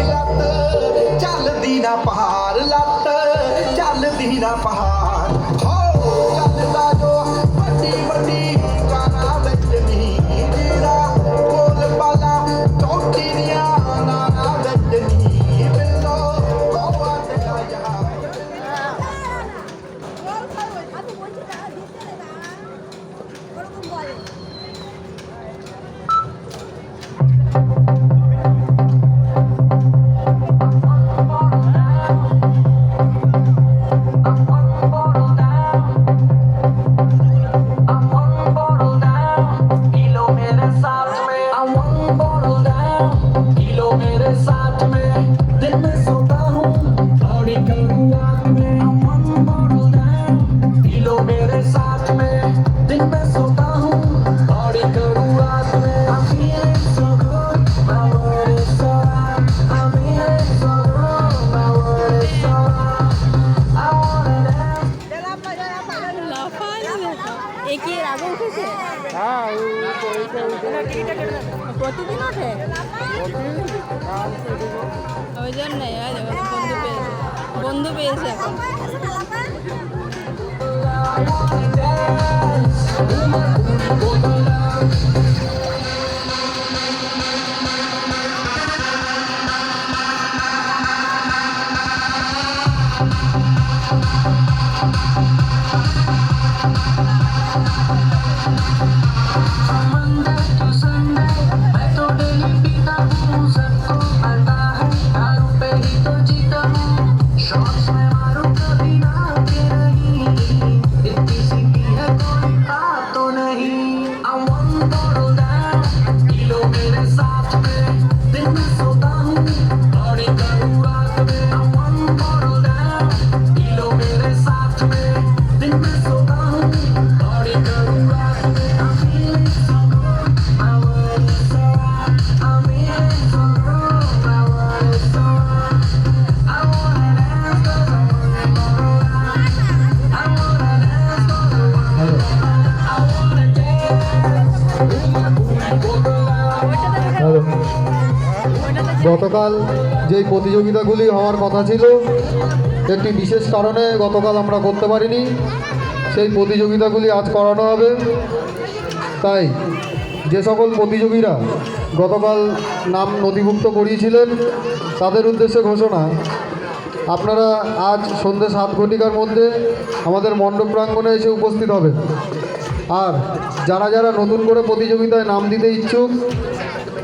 ਲੱਤ ਚੱਲਦੀ ਨਾ ਪਹਾੜ ਲੱਤ ਚੱਲਦੀ ਨਾ ਪਹਾੜ ਹੋ ਚੱਲਦਾ ਜੋ ਵੱਡੀ ਵੱਡੀ ਕਾਰਾਂ ਵਿੱਚ ਨੀ ਜਿਹੜਾ ਕੋਲ ਪਾਲਾ ਚੌਂਕੀ ਦੀਆਂ ਨਾਰਾਂ ਵਿੱਚ ਨੀ ਬਿੱਲੋ ਕੋਵਾ ਤੇਰਾ ਯਾਰ প্রতিদিন ওঠে ওই জন্য বন্ধু পেয়েছে এখন গতকাল যেই প্রতিযোগিতাগুলি হওয়ার কথা ছিল একটি বিশেষ কারণে গতকাল আমরা করতে পারিনি, সেই প্রতিযোগিতাগুলি আজ করানো হবে। তাই যে সকল প্রতিযোগীরা গতকাল নাম নথিভুক্ত করিয়েছিলেন তাদের উদ্দেশ্যে ঘোষণা, আপনারা আজ সন্ধ্যে 7 ঘটিকার মধ্যে আমাদের মণ্ডপ প্রাঙ্গণে এসে উপস্থিত হবেন। আর যারা যারা নতুন করে প্রতিযোগিতায় নাম দিতে ইচ্ছুক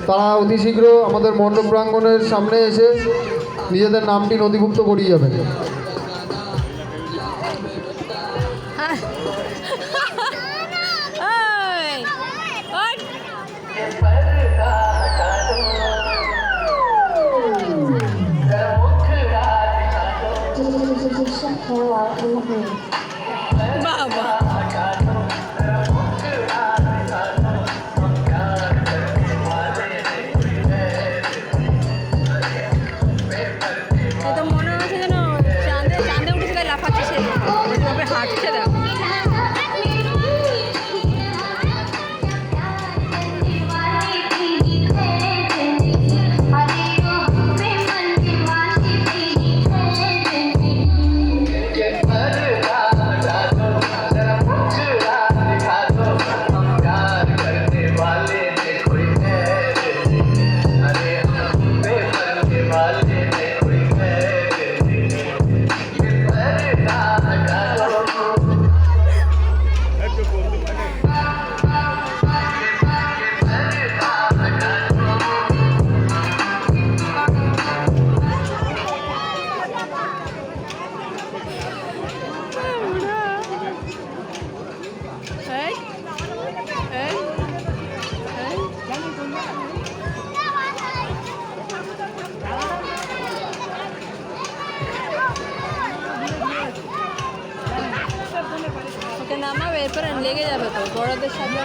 তারা অতি শীঘ্র আমাদের মণ্ডপ প্রাঙ্গণের সামনে এসে নিজেদের নামটি নথিভুক্ত করিয়ে যাবেন। বাবা নামাবে এরপর লেগে যাবে তো বড়দের সাথে